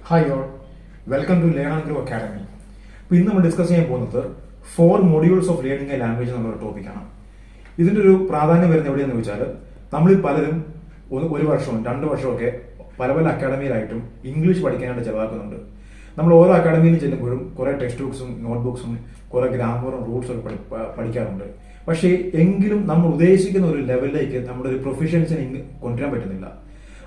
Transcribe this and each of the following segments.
Hi all, welcome to learn and grow academy. ഇപ്പോൾ ഇന്ന് നമ്മൾ ഡിസ്കസ് ചെയ്യാൻ പോകുന്നത് 4 modules of learning a language എന്നുള്ള ടോപ്പിക്കാണ്. ഇതിൻ്റെ ഒരു പ്രാധാന്യം വരുന്നത് എവിടെയെന്ന് ചോദിച്ചാൽ, നമ്മളിൽ പലരും ഒരു വർഷവും 2 വർഷമൊക്കെ പല പല അക്കാഡമിയിലായിട്ടും ഇംഗ്ലീഷ് പഠിക്കാനായിട്ട് ചെലവാക്കുന്നുണ്ട്. നമ്മൾ ഓരോ അക്കാഡമിയിൽ ചെല്ലുമ്പോഴും കുറേ ടെക്സ്റ്റ് ബുക്സും നോട്ട് ബുക്സും കുറേ ഗ്രാമറും റൂൾസും ഒക്കെ പഠിക്കാറുണ്ട്. പക്ഷേ എങ്കിലും നമ്മൾ ഉദ്ദേശിക്കുന്ന ഒരു ലെവലിലേക്ക് നമ്മുടെ ഒരു പ്രൊഫഷ്യൻസിനെ കൊണ്ടുവരാൻ പറ്റുന്നില്ല.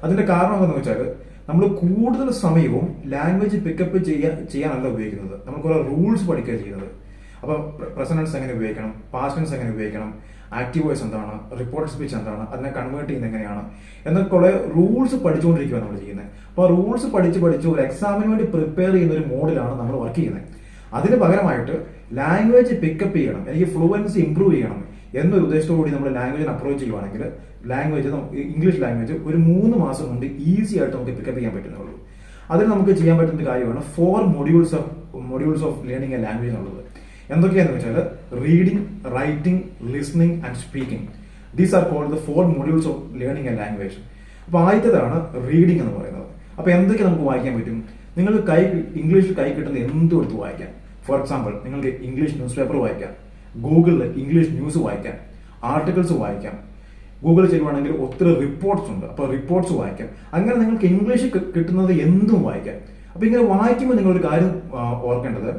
അതിന്റെ കാരണം എന്താണെന്ന് വെച്ചാൽ, നമ്മൾ കൂടുതൽ സമയവും ലാംഗ്വേജ് പിക്കപ്പ് ചെയ്യാനല്ല ഉപയോഗിക്കുന്നത്. നമ്മൾ കുറെ റൂൾസ് പഠിക്കുക ചെയ്യുന്നത്. അപ്പൊ പ്രസന്റ് ടെൻസ് എങ്ങനെ ഉപയോഗിക്കണം, പാസ്റ്റ് ടെൻസ് എങ്ങനെ ഉപയോഗിക്കണം, ആക്റ്റീവ് വോയിസ് എന്താണ്, റിപ്പോർട്ട് സ്പീച്ച് എന്താണ്, അതിനെ കൺവേർട്ട് ചെയ്യുന്നത് എങ്ങനെയാണ് എന്നൊക്കെ കുറെ റൂൾസ് പഠിച്ചുകൊണ്ടിരിക്കുകയാണ് നമ്മൾ ചെയ്യുന്നത്. അപ്പോൾ റൂൾസ് പഠിച്ച് ഒരു എക്സാമിന് വേണ്ടി പ്രിപ്പയർ ചെയ്യുന്ന ഒരു മോഡിലാണ് നമ്മൾ വർക്ക് ചെയ്യുന്നത്. അതിന് പകരമായിട്ട് ലാംഗ്വേജ് പിക്കപ്പ് ചെയ്യണം, എനിക്ക് ഫ്ലുവൻസി ഇംപ്രൂവ് ചെയ്യണം എന്നൊരു ഉദ്ദേശത്തോടു കൂടി നമ്മൾ ലാംഗ്വേജിനെ അപ്രോച്ച് ചെയ്യുവാണെങ്കിൽ ഇംഗ്ലീഷ് ലാംഗ്വേജ് ഒരു 3 മാസം കൊണ്ട് ഈസി ആയിട്ട് നമുക്ക് പിക്കപ്പ് ചെയ്യാൻ പറ്റുന്നുള്ളൂ. അതിന് നമുക്ക് ചെയ്യാൻ പറ്റുന്ന കാര്യമാണ് 4 modules of learning a language എന്നുള്ളത്. എന്തൊക്കെയാണെന്ന് വെച്ചാൽ, reading, writing, listening and speaking. These are called the 4 modules of learning a language. അപ്പോൾ ആദ്യത്തേതാണ് റീഡിംഗ് എന്ന് പറയുന്നത്. അപ്പോൾ എന്തൊക്കെ നമുക്ക് വായിക്കാൻ പറ്റും? നിങ്ങൾ ഇംഗ്ലീഷിൽ കൈ കിട്ടുന്ന എന്തും എടുത്ത് വായിക്കാം. ഫോർ എക്സാമ്പിൾ, നിങ്ങൾക്ക് ഇംഗ്ലീഷ് ന്യൂസ് പേപ്പർ വായിക്കാം, ഗൂഗിളിൽ ഇംഗ്ലീഷ് ന്യൂസ് വായിക്കാം, ആർട്ടിക്കിൾസ് വായിക്കാം. ഗൂഗിളിൽ ചെയ്യുവാണെങ്കിൽ ഒത്തിരി റിപ്പോർട്ട്സ് ഉണ്ട്, അപ്പോൾ റിപ്പോർട്ട്സ് വായിക്കാം. അങ്ങനെ നിങ്ങൾക്ക് ഇംഗ്ലീഷ് കിട്ടുന്നത് എന്തും വായിക്കാം. അപ്പോൾ ഇങ്ങനെ വായിക്കുമ്പോൾ നിങ്ങളൊരു കാര്യം ഓർക്കേണ്ടത്,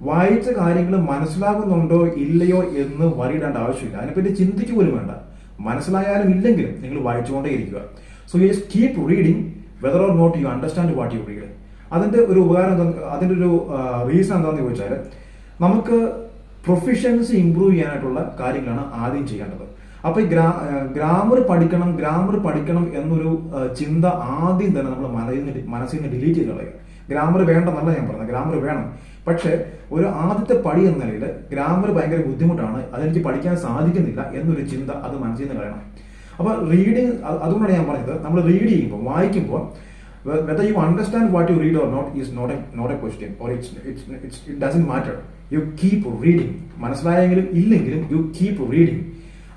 വായിച്ച കാര്യങ്ങൾ മനസ്സിലാകുന്നുണ്ടോ ഇല്ലയോ എന്ന് വരിയിടേണ്ട ആവശ്യമില്ല. അതിനെപ്പറ്റി ചിന്തിക്കുക പോലും വേണ്ട. മനസ്സിലായാലും ഇല്ലെങ്കിലും നിങ്ങൾ വായിച്ചുകൊണ്ടേ ഇരിക്കുക. So you just keep reading whether or not you understand what you read. അതിന്റെ ഒരു ഉപകാരം അതിന്റെ ഒരു റീസൺ എന്താണെന്ന് ചോദിച്ചാൽ, നമുക്ക് പ്രൊഫഷ്യൻസി ഇംപ്രൂവ് ചെയ്യാനായിട്ടുള്ള കാര്യങ്ങളാണ് ആദ്യം ചെയ്യേണ്ടത്. അപ്പൊ ഈ ഗ്രാമർ പഠിക്കണം എന്നൊരു ചിന്ത ആദ്യം തന്നെ നമ്മൾ മനസ്സിൽ നിന്ന് ഡിലീറ്റ് ചെയ്ത് കളയുക. ഗ്രാമർ വേണ്ടെന്നല്ല ഞാൻ പറഞ്ഞത്, ഗ്രാമർ വേണം. പക്ഷെ ഒരു ആദ്യത്തെ പടി എന്ന നിലയിൽ ഗ്രാമർ ഭയങ്കര ബുദ്ധിമുട്ടാണ്, അതെനിക്ക് പഠിക്കാൻ സാധിക്കുന്നില്ല എന്നൊരു ചിന്ത അത് മനസ്സിൽ നിന്ന് കളയണം. അപ്പൊ റീഡിങ്, അതുകൊണ്ടാണ് ഞാൻ പറഞ്ഞത്, നമ്മൾ റീഡ് ചെയ്യുമ്പോൾ, വായിക്കുമ്പോൾ, whether you understand what you read or not is not a question, or it doesn't matter. You keep reading. മനസ്സിലായെങ്കിലും ഇല്ലെങ്കിലും you keep reading.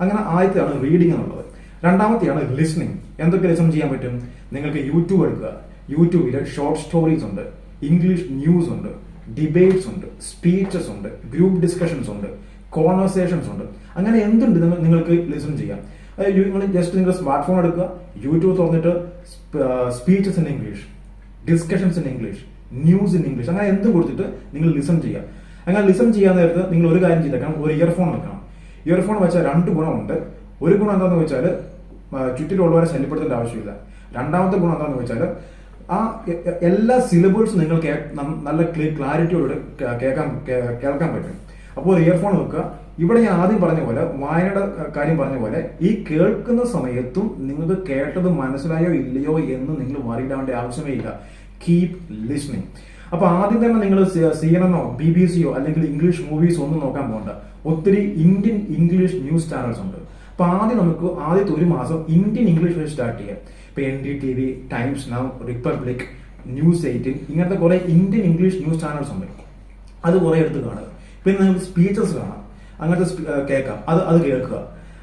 അങ്ങനെ ആദ്യത്തെയാണ് റീഡിംഗ് എന്നുള്ളത്. രണ്ടാമത്തെയാണ് ലിസ്ണിംഗ്. എന്തൊക്കെ ലിസൺ ചെയ്യാൻ പറ്റും? നിങ്ങൾക്ക് യൂട്യൂബ് എടുക്കുക. യൂട്യൂബിൽ ഷോർട്ട് സ്റ്റോറീസ് ഉണ്ട്, ഇംഗ്ലീഷ് ന്യൂസ് ഉണ്ട്, ഡിബേറ്റ്സ് ഉണ്ട്, സ്പീച്ചസ് ഉണ്ട്, ഗ്രൂപ്പ് ഡിസ്കഷൻസ് ഉണ്ട്, കോൺവെർസേഷൻസ് ഉണ്ട്. അങ്ങനെ എന്തുണ്ട് നിങ്ങൾക്ക് ലിസൺ ചെയ്യാം. നിങ്ങൾ സ്മാർട്ട് ഫോൺ എടുക്കുക, യൂട്യൂബ് തുറന്നിട്ട് speeches in English, discussions in English, news in English, അങ്ങനെ എന്തും കൊടുത്തിട്ട് നിങ്ങൾ ലിസൺ ചെയ്യുക. അങ്ങനെ ലിസൺ ചെയ്യാൻ നേരത്ത് നിങ്ങൾ ഒരു കാര്യം ചെയ്തേക്കണം, ഒരു ഇയർഫോൺ വെക്കണം. ഇയർഫോൺ വെച്ചാൽ 2 ഗുണമുണ്ട്. ഒരു ഗുണം എന്താണെന്ന് വെച്ചാൽ, ചുറ്റിലുള്ളവരെ ശല്യപ്പെടുത്തേണ്ട ആവശ്യമില്ല. രണ്ടാമത്തെ ഗുണം എന്താണെന്ന് വെച്ചാൽ, ആ എല്ലാ സിലബിൾസും നിങ്ങൾക്ക് നല്ല ക്ലാരിറ്റിയോട് കേൾക്കാൻ പറ്റും. അപ്പോൾ ഒരു ഇയർഫോൺ വെക്കുക. ഇവിടെ ഞാൻ ആദ്യം പറഞ്ഞ പോലെ, വായനയുടെ കാര്യം പറഞ്ഞ പോലെ, ഈ കേൾക്കുന്ന സമയത്തും നിങ്ങൾക്ക് കേട്ടത് മനസ്സിലായോ ഇല്ലയോ എന്ന് നിങ്ങൾ വറിയിടാവേണ്ട ആവശ്യമേ ഇല്ല. Keep listening. അപ്പൊ ആദ്യം തന്നെ നിങ്ങൾ CNN BBC അല്ലെങ്കിൽ ഇംഗ്ലീഷ് മൂവീസ് ഒന്നും നോക്കാൻ പോകണ്ട. ഒത്തിരി ഇന്ത്യൻ ഇംഗ്ലീഷ് ന്യൂസ് ചാനൽസ് ഉണ്ട്. അപ്പൊ നമുക്ക് ആദ്യത്തെ 1 മാസം ഇന്ത്യൻ ഇംഗ്ലീഷ് വെച്ച് സ്റ്റാർട്ട് ചെയ്യാം. ഇപ്പൊ NDTV, times now, republic, News 18, ഇങ്ങനത്തെ കുറെ ഇന്ത്യൻ ഇംഗ്ലീഷ് ന്യൂസ് ചാനൽസ് ഉണ്ട്. അത് കുറെ എടുത്ത് കാണുക. പിന്നെ നിങ്ങൾക്ക് സ്പീച്ചസ് കാണാം, അങ്ങനത്തെ കേൾക്കാം, അത് കേൾക്കുക.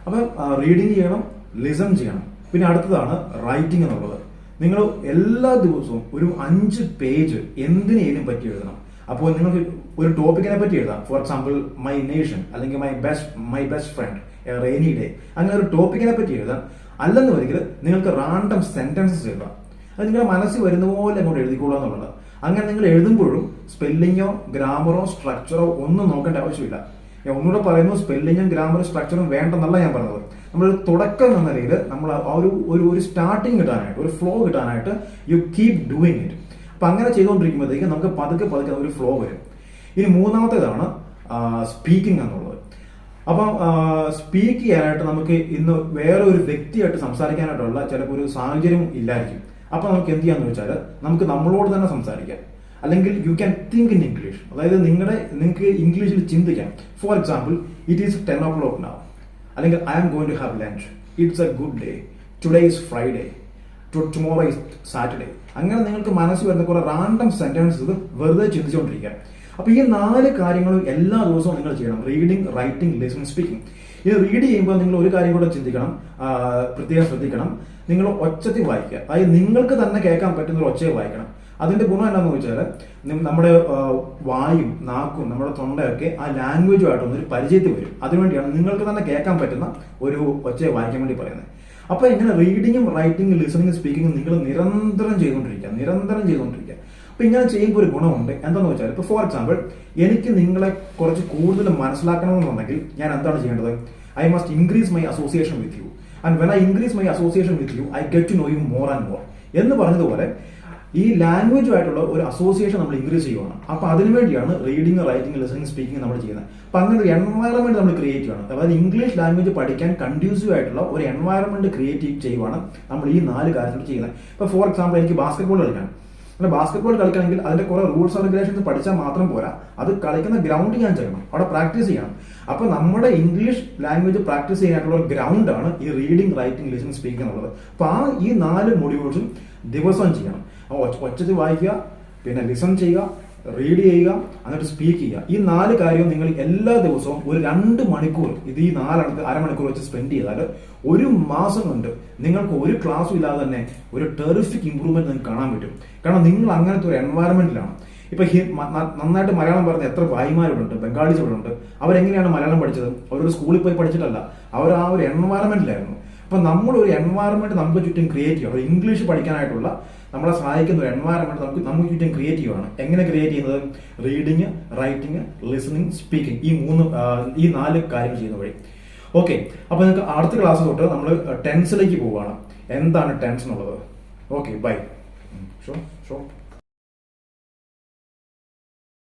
അപ്പം റീഡിങ് ചെയ്യണം, ലിസൺ ചെയ്യണം. പിന്നെ അടുത്തതാണ് റൈറ്റിംഗ് എന്നുള്ളത്. നിങ്ങൾ എല്ലാ ദിവസവും ഒരു 5 പേജ് എന്തിനേലും പറ്റി എഴുതണം. അപ്പോൾ നിങ്ങൾക്ക് ഒരു ടോപ്പിക്കിനെ പറ്റി എഴുതാം. ഫോർ എക്സാമ്പിൾ, മൈ നേഷൻ, അല്ലെങ്കിൽ my best friend, rainy day, അങ്ങനെ ഒരു ടോപ്പിക്കിനെ പറ്റി എഴുതാം. അല്ലെന്ന് വരികിൽ നിങ്ങൾക്ക് റാൻഡം സെന്റൻസസ് എഴുതാം. അത് നിങ്ങളുടെ മനസ്സിൽ വരുന്ന പോലെ അങ്ങോട്ട് എഴുതിക്കൊള്ളുക എന്നുള്ളത്. അങ്ങനെ നിങ്ങൾ എഴുതുമ്പോഴും സ്പെല്ലിങ്ങോ ഗ്രാമറോ സ്ട്രക്ചറോ ഒന്നും നോക്കേണ്ട ആവശ്യമില്ല. ഞാൻ ഒന്നുകൂടെ പറയുന്നു, സ്പെല്ലിങ്ങും ഗ്രാമറും സ്ട്രക്ചറും വേണ്ടെന്നല്ല ഞാൻ പറഞ്ഞത്. നമ്മളൊരു തുടക്കം എന്ന നിലയിൽ നമ്മൾ ആ ഒരു സ്റ്റാർട്ടിങ് കിട്ടാനായിട്ട്, ഒരു ഫ്ലോ കിട്ടാനായിട്ട് യു കീപ് ഡൂയിങ് ഇറ്റ്. അപ്പൊ അങ്ങനെ ചെയ്തുകൊണ്ടിരിക്കുമ്പോഴത്തേക്ക് നമുക്ക് പതുക്കെ ഒരു ഫ്ലോ വരും. ഇനി മൂന്നാമത്തേതാണ് സ്പീക്കിംഗ് എന്നുള്ളത്. അപ്പം സ്പീക്ക് ചെയ്യാനായിട്ട് നമുക്ക് ഇന്ന് വേറെ ഒരു വ്യക്തിയായിട്ട് സംസാരിക്കാനായിട്ടുള്ള ചിലപ്പോൾ ഒരു സാഹചര്യം ഇല്ലായിരിക്കും. അപ്പൊ നമുക്ക് എന്ത് ചെയ്യാന്ന് വെച്ചാൽ, നമുക്ക് നമ്മളോട് തന്നെ സംസാരിക്കാം. അല്ലെങ്കിൽ you can think in English. അതായത് നിങ്ങൾക്ക് ഇംഗ്ലീഷിൽ ചിന്തിക്കാം. For example, it is 10 o'clock now, അല്ലെങ്കിൽ I am going to have lunch, it's a good day, today is Friday, tomorrow is Saturday. അങ്ങനെ നിങ്ങൾക്ക് മനസ്സിൽ വരുന്ന കുറെ റാൻഡം സെന്റൻസസ് വെറുതെ ചിന്തിച്ചുകൊണ്ടിരിക്കാം. അപ്പൊ ഈ 4 കാര്യങ്ങളും എല്ലാ ദിവസവും നിങ്ങൾ ചെയ്യണം. Reading, writing, listening, speaking. ഇത് റീഡ് ചെയ്യുമ്പോൾ നിങ്ങൾ ഒരു കാര്യം കൂടെ ചിന്തിക്കണം, പ്രത്യേകം ശ്രദ്ധിക്കണം. നിങ്ങൾ ഒച്ചത്തിൽ വായിക്കുക. അതായത് നിങ്ങൾക്ക് തന്നെ കേൾക്കാൻ പറ്റുന്ന ഒരു ഒച്ചയെ വായിക്കണം. അതിന്റെ ഗുണം എന്താണെന്ന് വെച്ചാൽ നമ്മുടെ വായും നാക്കും നമ്മുടെ തൊണ്ടയൊക്കെ ആ ലാംഗ്വേജുമായിട്ടൊന്നൊരു പരിചയത്തിൽ വരും. അതിനുവേണ്ടിയാണ് നിങ്ങൾക്ക് തന്നെ കേൾക്കാൻ പറ്റുന്ന ഒരു ഒച്ചയെ വായിക്കാൻ വേണ്ടി പറയുന്നത്. അപ്പൊ ഇങ്ങനെ റീഡിങ്ങും റൈറ്റിംഗും ലിസണിങ്ങും സ്പീക്കിങ്ങും നിങ്ങൾ നിരന്തരം ചെയ്തുകൊണ്ടിരിക്കുക. അപ്പൊ ഇങ്ങനെ ചെയ്യുമ്പോൾ ഒരു ഗുണമുണ്ട്. എന്താണെന്ന് വെച്ചാൽ ഇപ്പൊ ഫോർ എക്സാമ്പിൾ എനിക്ക് നിങ്ങളെ കുറച്ച് കൂടുതൽ മനസ്സിലാക്കണമെന്നുണ്ടെങ്കിൽ ഞാൻ എന്താണ് ചെയ്യേണ്ടത്? I must increase my association with you, and when I increase my association with you I get to know you more and more എന്ന് പറഞ്ഞതുപോലെ ഈ ലാംഗ്വേജുമായിട്ടുള്ള ഒരു അസോസിയേഷൻ നമ്മൾ ഇൻക്രീസ് ചെയ്യുവാണ്. അപ്പൊ അതിനുവേണ്ടിയാണ് റീഡിംഗ് റൈറ്റിംഗ് ലിസണിംഗ് സ്പീക്കിംഗ് നമ്മൾ ചെയ്യുന്നത്. അപ്പൊ അങ്ങനെ ഒരു എൻവയറമെന്റ് നമ്മൾ ക്രിയേറ്റ് ചെയ്യണം. അതായത് ഇംഗ്ലീഷ് ലാംഗ്വേജ് പഠിക്കാൻ കൺഡ്യൂസീവ് ആയിട്ടുള്ള ഒരു എൻവയറമെന്റ് ക്രിയേറ്റ് ചെയ്യുവാണ് നമ്മൾ ഈ 4 കാര്യങ്ങൾ ചെയ്യുന്നത്. ഇപ്പൊ ഫോർ എക്സാമ്പിൾ എനിക്ക് ബാസ്കറ്റ്ബോൾ കളിക്കണം. ബാസ്കറ്റ്ബോൾ കളിക്കണമെങ്കിൽ അതിന്റെ കുറെ റൂൾസ് ആൻഡ് റെഗുലേഷൻസ് പഠിച്ചാൽ മാത്രം പോരാ, അത് കളിക്കുന്ന ഗ്രൗണ്ട് ഞാൻ ചെയ്യണം, അവിടെ പ്രാക്ടീസ് ചെയ്യണം. അപ്പൊ നമ്മുടെ ഇംഗ്ലീഷ് ലാംഗ്വേജ് പ്രാക്ടീസ് ചെയ്യാനായിട്ടുള്ള ഒരു ഗ്രൗണ്ടാണ് ഈ റീഡിംഗ് റൈറ്റിംഗ് ലിസണിംഗ് സ്പീക്കിംഗ് എന്നുള്ളത്. അപ്പൊ ഈ 4 മൊഡ്യൂൾസും ദിവസവും ചെയ്യണം. ഒച്ചത്തിൽ വായിക്കുക, പിന്നെ ലിസൺ ചെയ്യുക, റീഡ് ചെയ്യുക, എന്നിട്ട് സ്പീക്ക് ചെയ്യുക. ഈ 4 കാര്യവും നിങ്ങൾ എല്ലാ ദിവസവും ഒരു 2 മണിക്കൂർ ഇത് ഈ 4 അരമണിക്കൂർ വെച്ച് സ്പെൻഡ് ചെയ്താൽ 1 മാസം കൊണ്ട് നിങ്ങൾക്ക് ഒരു ക്ലാസ്സും ഇല്ലാതെ തന്നെ ഒരു ടെറിഫിക് ഇമ്പ്രൂവ്മെന്റ് നിങ്ങൾക്ക് കാണാൻ പറ്റും. കാരണം നിങ്ങൾ അങ്ങനത്തെ ഒരു എൻവയറമെന്റിലാണ്. ഇപ്പൊ നന്നായിട്ട് മലയാളം പറഞ്ഞ എത്ര ഭായിമാരുണ്ട്, ബംഗാളീസ് ഇവിടെ ഉണ്ട്. അവരെങ്ങനെയാണ് മലയാളം പഠിച്ചത്? അവരൊരു സ്കൂളിൽ പോയി പഠിച്ചിട്ടല്ല, അവർ ആ ഒരു എൻവയറമെന്റിലായിരുന്നു. അപ്പൊ നമ്മൾ ഒരു എൻവയറമെന്റ് നമുക്ക് ചുറ്റും ക്രിയേറ്റ് ചെയ്യണം. ഒരു ഇംഗ്ലീഷ് പഠിക്കാനായിട്ടുള്ള നമ്മളെ സഹായിക്കുന്ന ഒരു എൻവയറമെന്റ് നമുക്ക് ചുറ്റും ക്രിയേറ്റ് ചെയ്യുകയാണ്. എങ്ങനെ ക്രിയേറ്റ് ചെയ്യുന്നത്? റീഡിങ്, റൈറ്റിംഗ്, ലിസണിങ്, സ്പീക്കിംഗ്, ഈ 4 കാര്യങ്ങൾ ചെയ്യുന്ന വഴി. ഓക്കെ, അപ്പൊ നിങ്ങൾക്ക് അടുത്ത ക്ലാസ് തൊട്ട് നമ്മൾ ടെൻസിലേക്ക് പോവുകയാണ്. എന്താണ് ടെൻസ് എന്നുള്ളത്? Okay, by. ഷോ